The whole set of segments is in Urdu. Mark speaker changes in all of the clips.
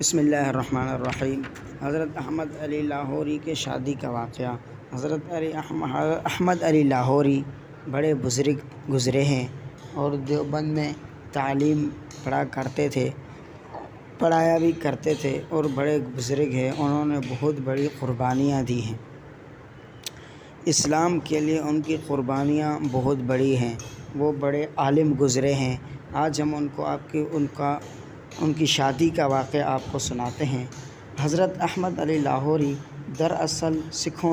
Speaker 1: بسم اللہ الرحمن الرحیم۔ حضرت احمد علی لاہوری کے شادی کا واقعہ۔ حضرت احمد علی لاہوری بڑے بزرگ گزرے ہیں اور دیوبند میں تعلیم پڑھا کرتے تھے، پڑھایا بھی کرتے تھے اور بڑے بزرگ ہیں۔ انہوں نے بہت بڑی قربانیاں دی ہیں، اسلام کے لیے ان کی قربانیاں بہت بڑی ہیں۔ وہ بڑے عالم گزرے ہیں۔ آج ہم ان کی شادی کا واقعہ آپ کو سناتے ہیں۔ حضرت احمد علی لاہوری دراصل سکھ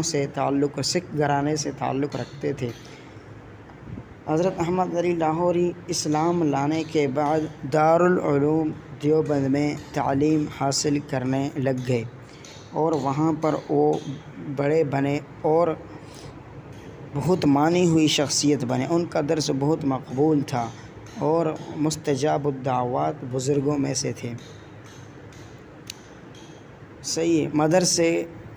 Speaker 1: گھرانے سے تعلق رکھتے تھے۔ حضرت احمد علی لاہوری اسلام لانے کے بعد دارالعلوم دیوبند میں تعلیم حاصل کرنے لگ گئے اور وہاں پر وہ بڑے بنے اور بہت مانی ہوئی شخصیت بنے۔ ان کا درس بہت مقبول تھا اور مستجاب الدعوات بزرگوں میں سے تھے۔ مدرسے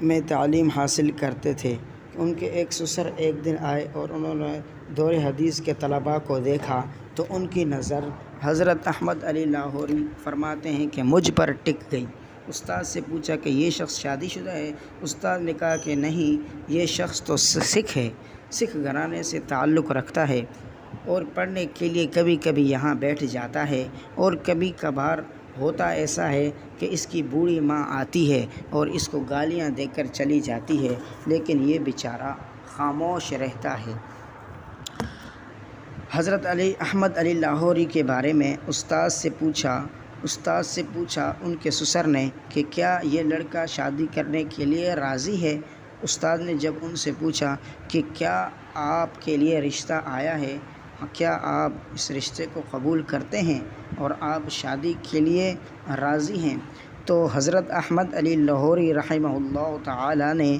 Speaker 1: میں تعلیم حاصل کرتے تھے۔ ان کے ایک سسر ایک دن آئے اور انہوں نے دور حدیث کے طلباء کو دیکھا تو ان کی نظر حضرت احمد علی لاہوری فرماتے ہیں کہ مجھ پر ٹک گئی۔ استاد سے پوچھا کہ یہ شخص شادی شدہ ہے؟ استاد نے کہا کہ نہیں، یہ شخص تو سکھ ہے، سکھ گھرانے سے تعلق رکھتا ہے اور پڑھنے کے لیے کبھی کبھی یہاں بیٹھ جاتا ہے، اور کبھی کبھار ہوتا ایسا ہے کہ اس کی بوڑھی ماں آتی ہے اور اس کو گالیاں دے کر چلی جاتی ہے، لیکن یہ بیچارہ خاموش رہتا ہے۔ حضرت احمد علی لاہوری کے بارے میں استاد سے پوچھا ان کے سسر نے کہ کیا یہ لڑکا شادی کرنے کے لیے راضی ہے؟ استاد نے جب ان سے پوچھا کہ کیا آپ کے لیے رشتہ آیا ہے، کیا آپ اس رشتے کو قبول کرتے ہیں اور آپ شادی کے لیے راضی ہیں، تو حضرت احمد علی لاہوری رحمہ اللہ تعالی نے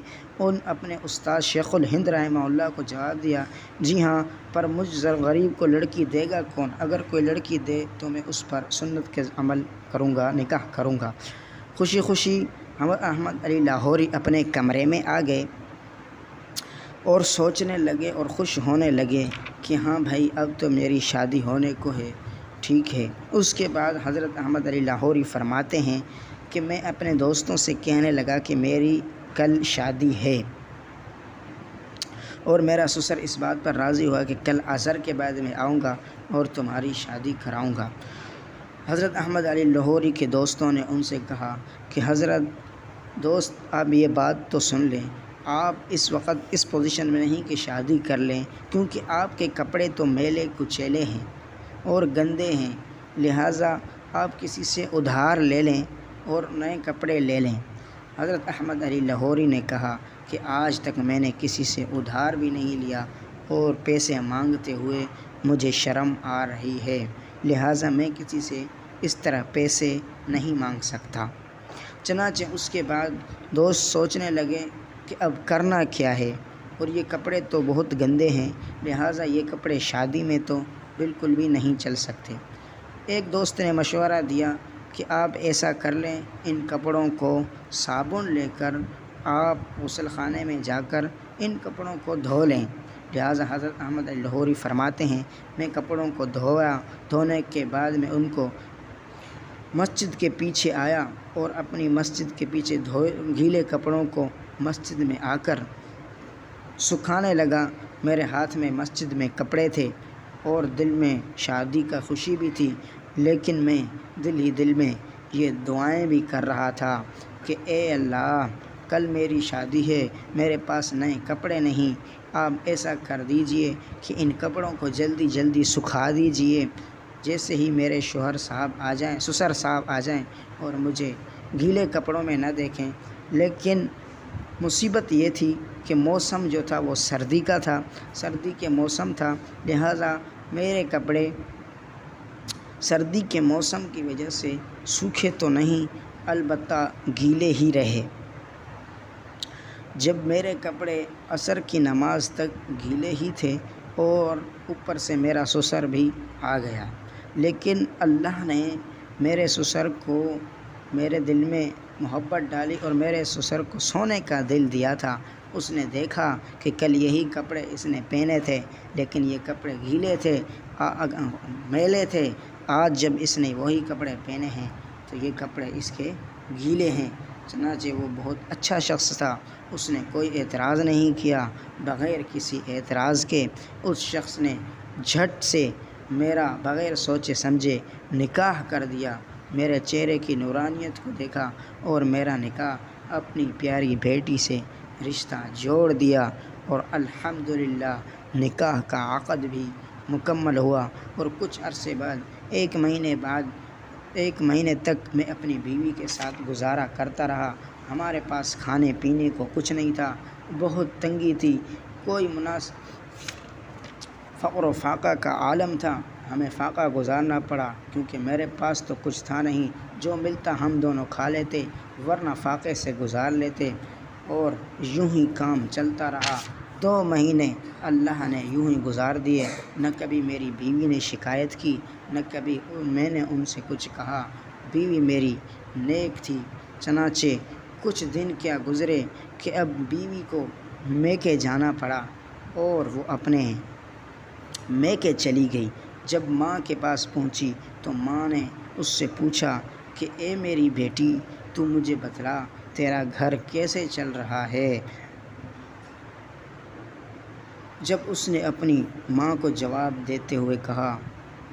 Speaker 1: اپنے استاد شیخ الہند رحمہ اللہ کو جواب دیا، جی ہاں، پر مجھ غریب کو لڑکی دے گا کون؟ اگر کوئی لڑکی دے تو میں اس پر سنت کے عمل کروں گا، نکاح کروں گا۔ خوشی خوشی احمد علی لاہوری اپنے کمرے میں آ گئے اور سوچنے لگے اور خوش ہونے لگے کہ ہاں بھائی، اب تو میری شادی ہونے کو ہے، ٹھیک ہے۔ اس کے بعد حضرت احمد علی لاہوری فرماتے ہیں کہ میں اپنے دوستوں سے کہنے لگا کہ میری کل شادی ہے، اور میرا سسر اس بات پر راضی ہوا کہ کل عصر کے بعد میں آؤں گا اور تمہاری شادی کراؤں گا۔ حضرت احمد علی لاہوری کے دوستوں نے ان سے کہا کہ حضرت دوست، آپ یہ بات تو سن لیں، آپ اس وقت اس پوزیشن میں نہیں کہ شادی کر لیں، کیونکہ آپ کے کپڑے تو میلے کچیلے ہیں اور گندے ہیں، لہٰذا آپ کسی سے ادھار لے لیں اور نئے کپڑے لے لیں۔ حضرت احمد علی لاہوری نے کہا کہ آج تک میں نے کسی سے ادھار بھی نہیں لیا اور پیسے مانگتے ہوئے مجھے شرم آ رہی ہے، لہٰذا میں کسی سے اس طرح پیسے نہیں مانگ سکتا۔ چنانچہ اس کے بعد دوست سوچنے لگے کہ اب کرنا کیا ہے، اور یہ کپڑے تو بہت گندے ہیں، لہٰذا یہ کپڑے شادی میں تو بالکل بھی نہیں چل سکتے۔ ایک دوست نے مشورہ دیا کہ آپ ایسا کر لیں، ان کپڑوں کو صابن لے کر آپ غسل خانے میں جا کر ان کپڑوں کو دھو لیں۔ لہٰذا حضرت احمد علی لاہوری فرماتے ہیں میں کپڑوں کو دھونے کے بعد میں ان کو مسجد کے پیچھے آیا اور اپنی مسجد کے پیچھے گیلے کپڑوں کو مسجد میں آ کر سکھانے لگا۔ میرے ہاتھ میں مسجد میں کپڑے تھے اور دل میں شادی کا خوشی بھی تھی، لیکن میں دل ہی دل میں یہ دعائیں بھی کر رہا تھا کہ اے اللہ، کل میری شادی ہے، میرے پاس نئے کپڑے نہیں، آپ ایسا کر دیجئے کہ ان کپڑوں کو جلدی جلدی سکھا دیجئے، جیسے ہی میرے سسر صاحب آ جائیں اور مجھے گیلے کپڑوں میں نہ دیکھیں۔ لیکن مصیبت یہ تھی کہ موسم جو تھا وہ سردی کا تھا، سردی کے موسم تھا، لہٰذا میرے کپڑے سردی کے موسم کی وجہ سے سوکھے تو نہیں، البتہ گیلے ہی رہے۔ جب میرے کپڑے عصر کی نماز تک گیلے ہی تھے اور اوپر سے میرا سسر بھی آ گیا، لیکن اللہ نے میرے سسر کو میرے دل میں محبت ڈالی اور میرے سسر کو سونے کا دل دیا تھا۔ اس نے دیکھا کہ کل یہی کپڑے اس نے پہنے تھے، لیکن یہ کپڑے گیلے تھے، میلے تھے، آج جب اس نے وہی کپڑے پہنے ہیں تو یہ کپڑے اس کے گیلے ہیں۔ چنانچہ وہ بہت اچھا شخص تھا، اس نے کوئی اعتراض نہیں کیا۔ بغیر کسی اعتراض کے اس شخص نے جھٹ سے میرا بغیر سوچے سمجھے نکاح کر دیا۔ میرے چہرے کی نورانیت کو دیکھا اور میرا نکاح اپنی پیاری بیٹی سے رشتہ جوڑ دیا، اور الحمدللہ نکاح کا عقد بھی مکمل ہوا۔ اور کچھ عرصے بعد ایک مہینے تک میں اپنی بیوی کے ساتھ گزارا کرتا رہا۔ ہمارے پاس کھانے پینے کو کچھ نہیں تھا، بہت تنگی تھی، کوئی مناسب فقر و فاقہ کا عالم تھا۔ ہمیں فاقہ گزارنا پڑا کیونکہ میرے پاس تو کچھ تھا نہیں، جو ملتا ہم دونوں کھا لیتے، ورنہ فاقے سے گزار لیتے، اور یوں ہی کام چلتا رہا۔ 2 مہینے اللہ نے یوں ہی گزار دیے۔ نہ کبھی میری بیوی نے شکایت کی، نہ کبھی میں نے ان سے کچھ کہا۔ بیوی میری نیک تھی۔ چنانچہ کچھ دن کیا گزرے کہ اب بیوی کو میکے جانا پڑا، اور وہ اپنے میکے چلی گئی۔ جب ماں کے پاس پہنچی تو ماں نے اس سے پوچھا کہ اے میری بیٹی، تو مجھے بتلا تیرا گھر کیسے چل رہا ہے؟ جب اس نے اپنی ماں کو جواب دیتے ہوئے کہا،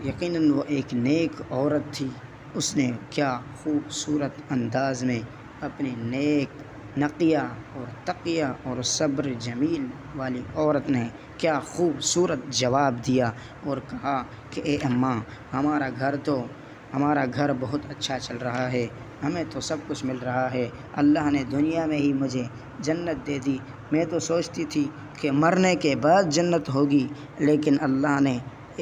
Speaker 1: یقیناً وہ ایک نیک عورت تھی، اس نے کیا خوبصورت انداز میں اپنی نیک نقیہ اور تقیہ اور صبر جمیل والی عورت نے کیا خوبصورت جواب دیا اور کہا کہ اے اماں، ہمارا گھر بہت اچھا چل رہا ہے، ہمیں تو سب کچھ مل رہا ہے، اللہ نے دنیا میں ہی مجھے جنت دے دی۔ میں تو سوچتی تھی کہ مرنے کے بعد جنت ہوگی، لیکن اللہ نے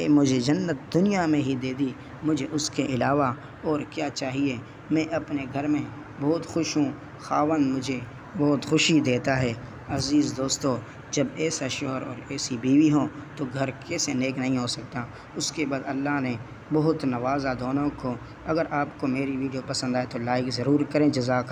Speaker 1: مجھے جنت دنیا میں ہی دے دی، مجھے اس کے علاوہ اور کیا چاہیے؟ میں اپنے گھر میں بہت خوش ہوں، خاوند مجھے بہت خوشی دیتا ہے۔ عزیز دوستو، جب ایسا شوہر اور ایسی بیوی ہوں تو گھر کیسے نیک نہیں ہو سکتا۔ اس کے بعد اللہ نے بہت نوازا دونوں کو۔ اگر آپ کو میری ویڈیو پسند آئے تو لائک ضرور کریں۔ جزاک اللہ۔